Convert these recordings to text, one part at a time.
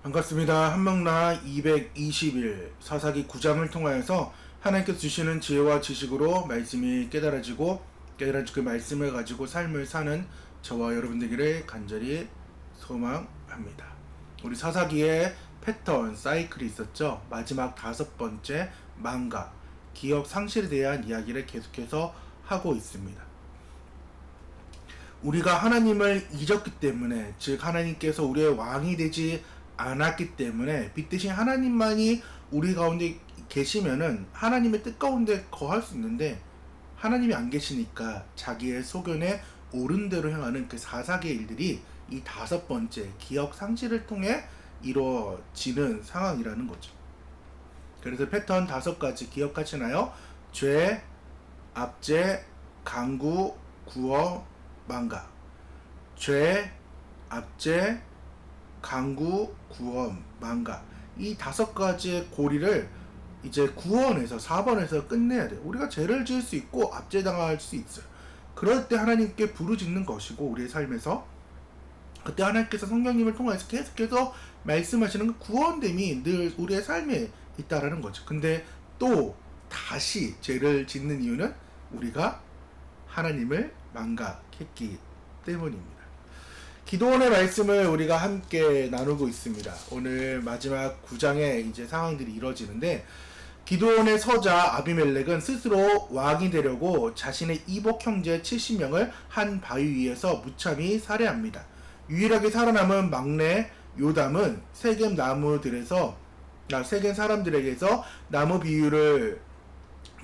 반갑습니다. 한명나 220일 사사기 9장을 통하여서 하나님께서 주시는 지혜와 지식으로 말씀이 깨달아지고 그 말씀을 가지고 삶을 사는 저와 여러분들에게 간절히 소망합니다. 우리 사사기에 패턴, 사이클이 있었죠. 마지막 5번째 망각, 기억 상실에 대한 이야기를 계속해서 하고 있습니다. 우리가 하나님을 잊었기 때문에, 즉 하나님께서 우리의 왕이 되지 않았기 때문에 빛대신 하나님만이 우리 가운데 계시면은 하나님의 뜻 가운데 거할 수 있는데, 하나님이 안 계시니까 자기의 소견에 옳은 대로 행하는 그 사사기의 일들이 이 5번째 기억 상실을 통해 이루어지는 상황이라는 거죠. 그래서 패턴 5가지 기억하시나요? 죄, 압제, 강구, 구어, 망각. 죄, 압제, 강구, 구원, 망각. 이 5가지의 고리를 이제 9원에서 4번에서 끝내야 돼요. 우리가 죄를 지을 수 있고 압제당할 수 있어요. 그럴 때 하나님께 부르짖는 것이고, 우리의 삶에서 그때 하나님께서 성령님을 통해서 계속해서 말씀하시는 그 구원됨이 늘 우리의 삶에 있다라는 거죠. 근데 또 다시 죄를 짓는 이유는 우리가 하나님을 망각했기 때문입니다. 기도원의 말씀을 우리가 함께 나누고 있습니다. 오늘 마지막 9장에 이제 상황들이 이뤄지는데, 기도원의 서자 아비멜렉은 스스로 왕이 되려고 자신의 이복 형제 70명을 한 바위 위에서 무참히 살해합니다. 유일하게 살아남은 막내 요담은 세겜 사람들에게서 나무 비유를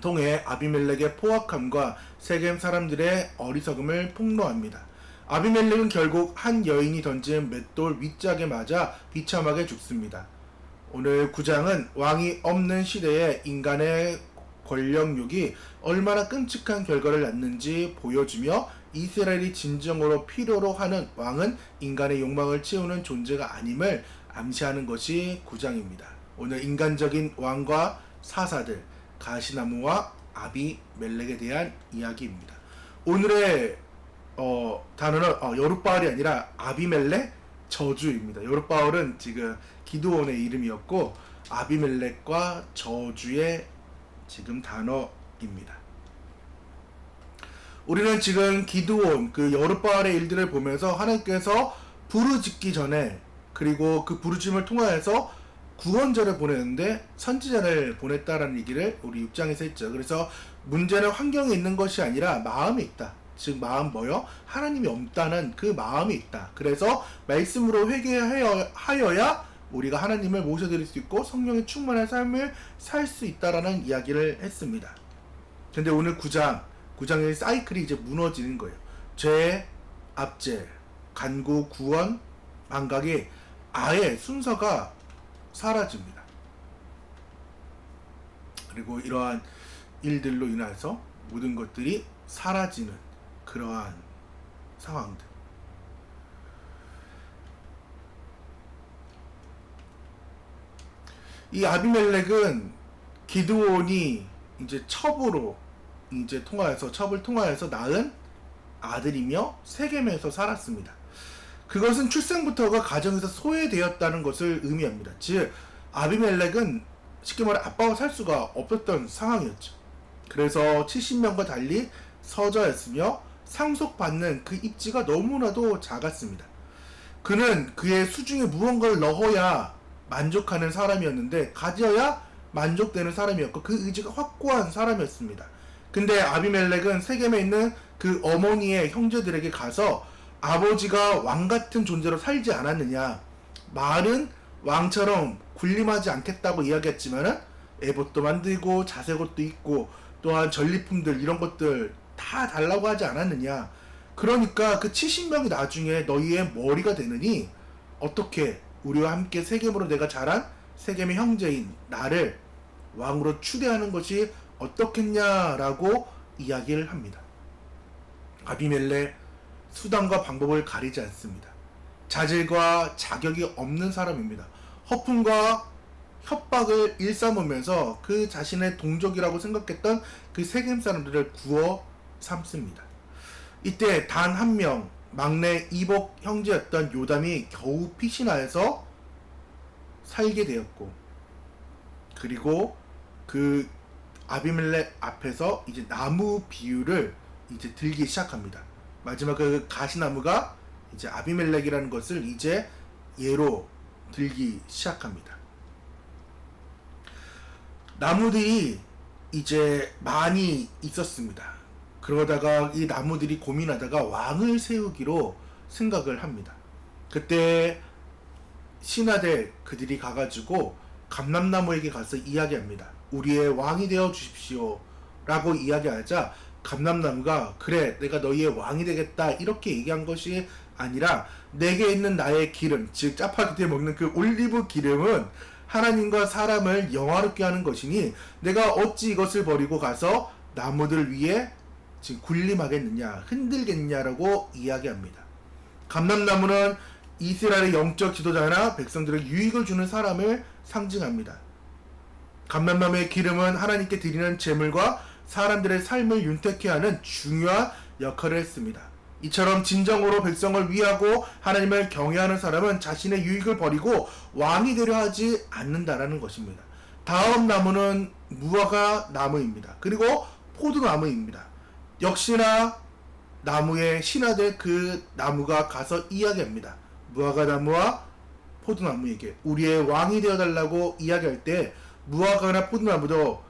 통해 아비멜렉의 포악함과 세겜 사람들의 어리석음을 폭로합니다. 아비멜렉은 결국 한 여인이 던진 맷돌 윗짝에 맞아 비참하게 죽습니다. 오늘 9장은 왕이 없는 시대에 인간의 권력욕이 얼마나 끔찍한 결과를 낳는지 보여주며, 이스라엘이 진정으로 필요로 하는 왕은 인간의 욕망을 채우는 존재가 아님을 암시하는 것이 9장입니다. 오늘 인간적인 왕과 사사들, 가시나무와 아비멜렉에 대한 이야기입니다. 오늘의 단어는 여룻바알이 아니라 아비멜렉 저주입니다. 여룻바알은 지금 기드온의 이름이었고, 아비멜렉과 저주의 지금 단어입니다. 우리는 지금 기드온, 그 여룻바알의 일들을 보면서 하나님께서 부르짖기 전에, 그리고 그 부르짖음을 통하여서 구원자를 보냈는데 선지자를 보냈다라는 얘기를 우리 6장에서 했죠. 그래서 문제는 환경에 있는 것이 아니라 마음에 있다. 즉 마음 뭐요? 하나님이 없다는 그 마음이 있다. 그래서 말씀으로 회개하여야 우리가 하나님을 모셔드릴 수 있고 성령의 충만한 삶을 살 수 있다라는 이야기를 했습니다. 근데 오늘 9장의 사이클이 이제 무너지는 거예요. 죄, 압제, 간구, 구원, 망각이 아예 순서가 사라집니다. 그리고 이러한 일들로 인해서 모든 것들이 사라지는 그러한 상황들. 이 아비멜렉은 기드온이 이제 첩을 통하여서 낳은 아들이며 세겜에서 살았습니다. 그것은 출생부터가 가정에서 소외되었다는 것을 의미합니다. 즉 아비멜렉은 쉽게 말해 아빠와 살 수가 없었던 상황이었죠. 그래서 70명과 달리 서자였으며 상속받는 그 입지가 너무나도 작았습니다. 그는 그의 수중에 무언가를 넣어야 만족하는 사람이었는데, 가져야 만족되는 사람이었고 그 의지가 확고한 사람이었습니다. 근데 아비멜렉은 세겜에 있는 그 어머니의 형제들에게 가서 아버지가 왕같은 존재로 살지 않았느냐, 말은 왕처럼 군림하지 않겠다고 이야기했지만은 에봇도 만들고 자색옷도 입고 또한 전리품들 이런 것들 다 달라고 하지 않았느냐. 그러니까 그 70명이 나중에 너희의 머리가 되느니 어떻게 우리와 함께 세겜으로 내가 자란 세겜의 형제인 나를 왕으로 추대하는 것이 어떻겠냐라고 이야기를 합니다. 아비멜렉 수단과 방법을 가리지 않습니다. 자질과 자격이 없는 사람입니다. 허풍과 협박을 일삼으면서 그 자신의 동족이라고 생각했던 그 세겜 사람들을 구워 삼습니다. 이때 단 한 명, 막내 이복 형제였던 요담이 겨우 피신하여서 살게 되었고, 그리고 그 아비멜렉 앞에서 이제 나무 비유를 이제 들기 시작합니다. 마지막 그 가시나무가 이제 아비멜렉이라는 것을 이제 예로 들기 시작합니다. 나무들이 이제 많이 있었습니다. 그러다가 이 나무들이 고민하다가 왕을 세우기로 생각을 합니다. 그때 신하들 그들이 가가지고 감람나무에게 가서 이야기합니다. 우리의 왕이 되어 주십시오 라고 이야기하자 감람나무가 그래 내가 너희의 왕이 되겠다 이렇게 얘기한 것이 아니라 내게 있는 나의 기름, 즉 짜파게티에 먹는 그 올리브 기름은 하나님과 사람을 영화롭게 하는 것이니 내가 어찌 이것을 버리고 가서 나무들 위에 지금 군림하겠느냐 흔들겠느냐라고 이야기합니다. 감람나무는 이스라엘의 영적 지도자나 백성들에게 유익을 주는 사람을 상징합니다. 감람나무의 기름은 하나님께 드리는 제물과 사람들의 삶을 윤택케 하는 중요한 역할을 했습니다. 이처럼 진정으로 백성을 위하고 하나님을 경외하는 사람은 자신의 유익을 버리고 왕이 되려 하지 않는다라는 것입니다. 다음 나무는 무화과 나무입니다. 그리고 포도나무입니다. 역시나 나무의 신하들 그 나무가 가서 이야기합니다. 무화과 나무와 포도나무에게 우리의 왕이 되어달라고 이야기할 때 무화과나 포도나무도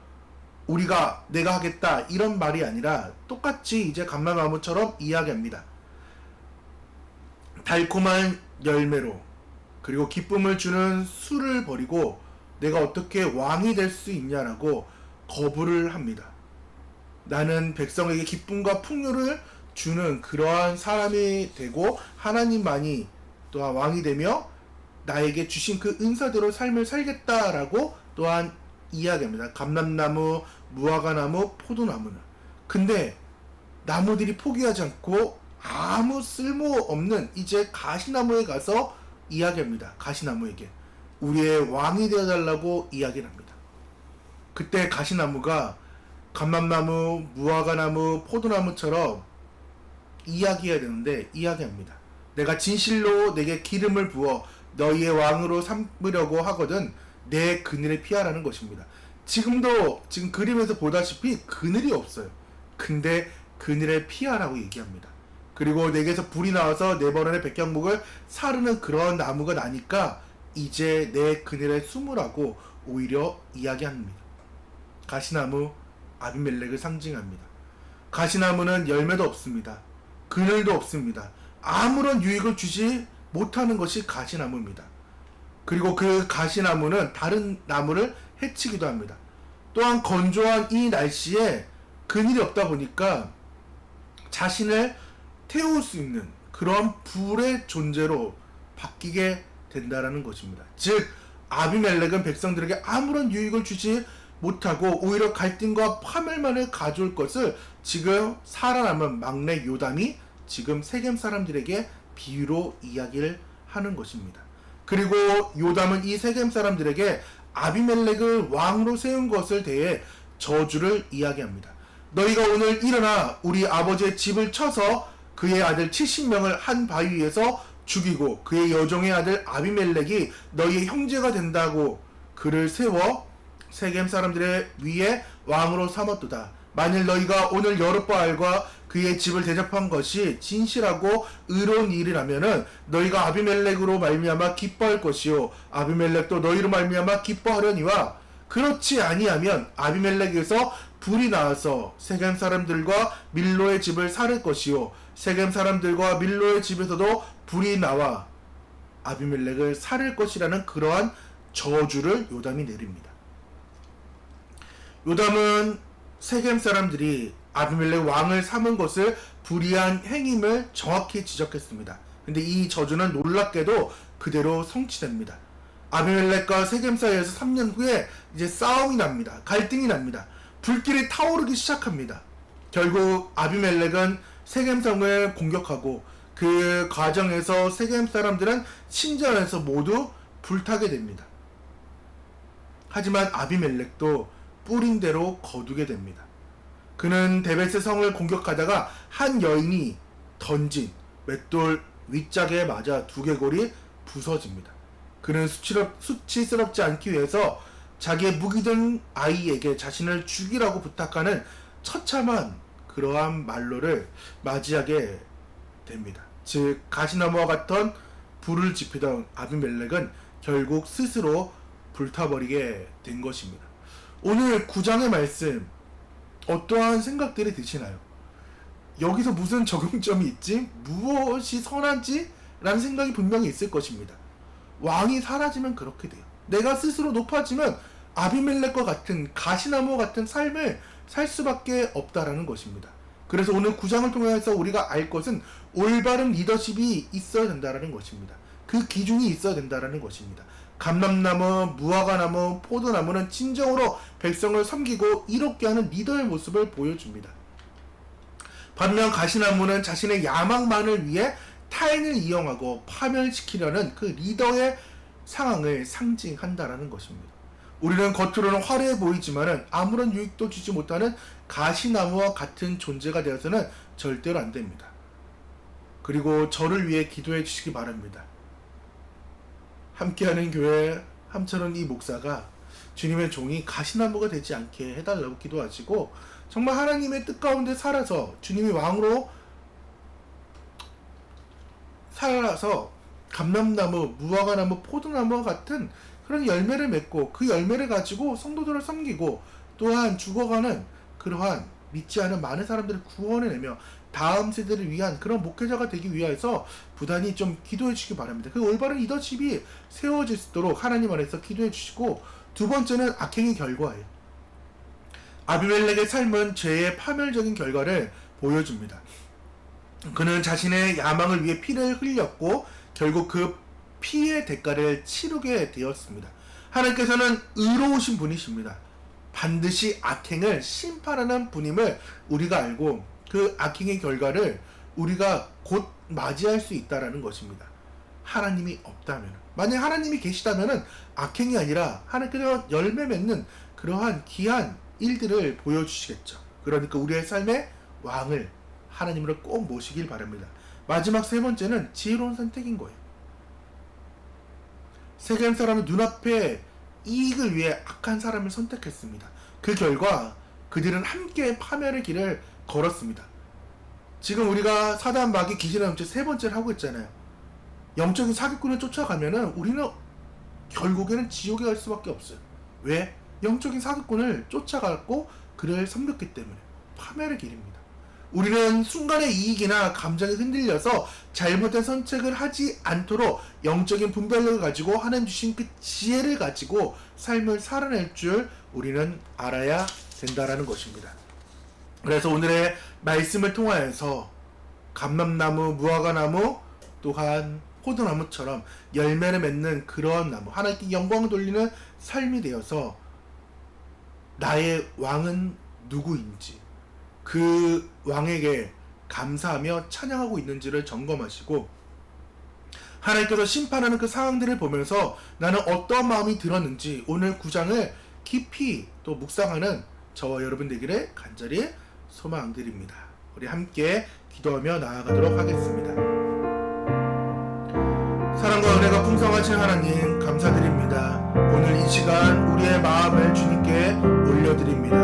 내가 하겠다 이런 말이 아니라 똑같이 이제 감람나무처럼 이야기합니다. 달콤한 열매로 그리고 기쁨을 주는 술을 버리고 내가 어떻게 왕이 될 수 있냐라고 거부를 합니다. 나는 백성에게 기쁨과 풍요를 주는 그러한 사람이 되고 하나님만이 또한 왕이 되며 나에게 주신 그 은사대로 삶을 살겠다라고 또한 이야기합니다. 감람나무, 무화과나무, 포도나무는. 근데 나무들이 포기하지 않고 아무 쓸모없는 이제 가시나무에 가서 이야기합니다. 가시나무에게 우리의 왕이 되어달라고 이야기를 합니다. 그때 가시나무가 감람나무, 무화과나무, 포도나무처럼 이야기해야 되는데 이야기합니다. 내가 진실로 내게 기름을 부어 너희의 왕으로 삼으려고 하거든 내 그늘에 피하라는 것입니다. 지금 그림에서 보다시피 그늘이 없어요. 근데 그늘에 피하라고 얘기합니다. 그리고 내게서 불이 나와서 내 머리에 백향목을 사르는 그런 나무가 나니까 이제 내 그늘에 숨으라고 오히려 이야기합니다. 가시나무 아비멜렉을 상징합니다. 가시나무는 열매도 없습니다. 그늘도 없습니다. 아무런 유익을 주지 못하는 것이 가시나무입니다. 그리고 그 가시나무는 다른 나무를 해치기도 합니다. 또한 건조한 이 날씨에 그늘이 없다 보니까 자신을 태울 수 있는 그런 불의 존재로 바뀌게 된다라는 것입니다. 즉 아비멜렉은 백성들에게 아무런 유익을 주지 못하고 오히려 갈등과 파멸만을 가져올 것을 지금 살아남은 막내 요담이 지금 세겜 사람들에게 비유로 이야기를 하는 것입니다. 그리고 요담은 이 세겜 사람들에게 아비멜렉을 왕으로 세운 것을 대해 저주를 이야기합니다. 너희가 오늘 일어나 우리 아버지의 집을 쳐서 그의 아들 70명을 한 바위 위에서 죽이고 그의 여종의 아들 아비멜렉이 너희의 형제가 된다고 그를 세워 세겜 사람들의 위에 왕으로 삼았도다. 만일 너희가 오늘 여룻바알과 그의 집을 대접한 것이 진실하고 의로운 일이라면은 너희가 아비멜렉으로 말미암아 기뻐할 것이요 아비멜렉도 너희로 말미암아 기뻐하려니와 그렇지 아니하면 아비멜렉에서 불이 나와서 세겜 사람들과 밀로의 집을 살을 것이요 세겜 사람들과 밀로의 집에서도 불이 나와 아비멜렉을 살을 것이라는 그러한 저주를 요담이 내립니다. 요담은 세겜 사람들이 아비멜렉 왕을 삼은 것을 불의한 행임을 정확히 지적했습니다. 근데 이 저주는 놀랍게도 그대로 성취됩니다. 아비멜렉과 세겜 사이에서 3년 후에 이제 싸움이 납니다. 갈등이 납니다. 불길이 타오르기 시작합니다. 결국 아비멜렉은 세겜성을 공격하고 그 과정에서 세겜 사람들은 신전에서 모두 불타게 됩니다. 하지만 아비멜렉도 뿌린 대로 거두게 됩니다. 그는 데벳의 성을 공격하다가 한 여인이 던진 맷돌 윗짝에 맞아 두개골이 부서집니다. 그는 수치스럽지 않기 위해서 자기의 무기든 아이에게 자신을 죽이라고 부탁하는 처참한 그러한 말로를 맞이하게 됩니다. 즉 가시나무와 같던 불을 지피던 아비멜렉은 결국 스스로 불타버리게 된 것입니다. 오늘 9장의 말씀 어떠한 생각들이 드시나요? 여기서 무슨 적용점이 있지? 무엇이 선한지? 라는 생각이 분명히 있을 것입니다. 왕이 사라지면 그렇게 돼요. 내가 스스로 높아지면 아비멜렉과 같은 가시나무와 같은 삶을 살 수밖에 없다라는 것입니다. 그래서 오늘 9장을 통해서 우리가 알 것은 올바른 리더십이 있어야 된다라는 것입니다. 그 기준이 있어야 된다라는 것입니다. 감람나무, 무화과나무, 포도나무는 진정으로 백성을 섬기고 이롭게 하는 리더의 모습을 보여줍니다. 반면 가시나무는 자신의 야망만을 위해 타인을 이용하고 파멸시키려는 그 리더의 상황을 상징한다라는 것입니다. 우리는 겉으로는 화려해 보이지만 아무런 유익도 주지 못하는 가시나무와 같은 존재가 되어서는 절대로 안 됩니다. 그리고 저를 위해 기도해 주시기 바랍니다. 함께하는 교회 함철원 이 목사가 주님의 종이 가시나무가 되지 않게 해달라고 기도하시고 정말 하나님의 뜻 가운데 살아서 주님이 왕으로 살아서 감람나무, 무화과나무, 포도나무와 같은 그런 열매를 맺고 그 열매를 가지고 성도들을 섬기고 또한 죽어가는 그러한 믿지 않은 많은 사람들을 구원해내며 다음 세대를 위한 그런 목회자가 되기 위해서 부단히 좀 기도해 주시기 바랍니다. 그 올바른 리더십이 세워질 수 있도록 하나님 안에서 기도해 주시고, 두 번째는 악행의 결과예요. 아비멜렉의 삶은 죄의 파멸적인 결과를 보여줍니다. 그는 자신의 야망을 위해 피를 흘렸고 결국 그 피의 대가를 치르게 되었습니다. 하나님께서는 의로우신 분이십니다. 반드시 악행을 심판하는 분임을 우리가 알고 그 악행의 결과를 우리가 곧 맞이할 수 있다는 것입니다. 하나님이 없다면, 만약 하나님이 계시다면 악행이 아니라 하나님께서 열매 맺는 그러한 귀한 일들을 보여주시겠죠. 그러니까 우리의 삶의 왕을 하나님으로 꼭 모시길 바랍니다. 마지막 세 번째는 지혜로운 선택인 거예요. 세겜 사람은 눈앞에 이익을 위해 악한 사람을 선택했습니다. 그 결과 그들은 함께 파멸의 길을 걸었습니다. 지금 우리가 사단 마귀 귀신의 영체 세 번째를 하고 있잖아요. 영적인 사기꾼을 쫓아가면은 우리는 결국에는 지옥에 갈 수밖에 없어요. 왜? 영적인 사기꾼을 쫓아갔고 그를 섬겼기 때문에. 파멸의 길입니다. 우리는 순간의 이익이나 감정에 흔들려서 잘못된 선택을 하지 않도록 영적인 분별력을 가지고 하나님 주신 그 지혜를 가지고 삶을 살아낼 줄 우리는 알아야 된다라는 것입니다. 그래서 오늘의 말씀을 통하여서 감람나무, 무화과나무, 또한 포도나무처럼 열매를 맺는 그런 나무, 하나님께 영광을 돌리는 삶이 되어서 나의 왕은 누구인지, 그 왕에게 감사하며 찬양하고 있는지를 점검하시고, 하나님께서 심판하는 그 상황들을 보면서 나는 어떤 마음이 들었는지 오늘 9장을 깊이 또 묵상하는 저와 여러분 되기를 간절히 소망드립니다. 우리 함께 기도하며 나아가도록 하겠습니다. 사랑과 은혜가 풍성하신 하나님 감사드립니다. 오늘 이 시간 우리의 마음을 주님께 올려드립니다.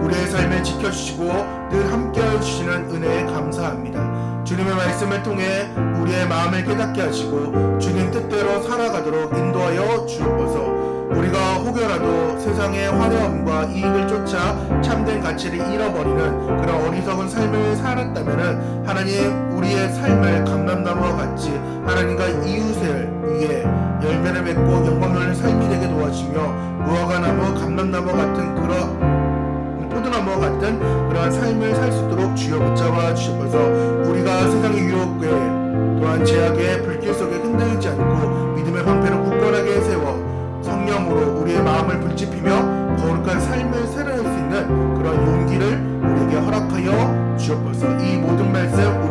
우리의 삶을 지켜주시고 늘 함께하여 주시는 은혜에 감사합니다. 주님의 말씀을 통해 우리의 마음을 깨닫게 하시고 주님 뜻대로 살아가도록 인도하여 주옵소서. 우리가 혹여라도 세상의 화려함과 이익을 쫓아 참된 가치를 잃어버리는 그런 어리석은 삶을 살았다면 하나님, 우리의 삶을 감람나무와 같이 하나님과 이웃을 위해 열매를 맺고 영광을 삶이 되게 도와주시며, 무화과나무, 감람나무 같은 그런 포도나무와 같은 그러한 삶을 살 수 있도록 주여 붙잡아 주셔서 우리가 세상의 유혹에 또한 제약의 불길 속에 흔들리지 않고 믿음의 방패를 굳건하게 세워 성령으로 우리의 마음을 불지피며 거룩한 삶을 살아낼 수 있는 그런 용기를 우리에게 허락하여 주옵소서. 이 모든 말씀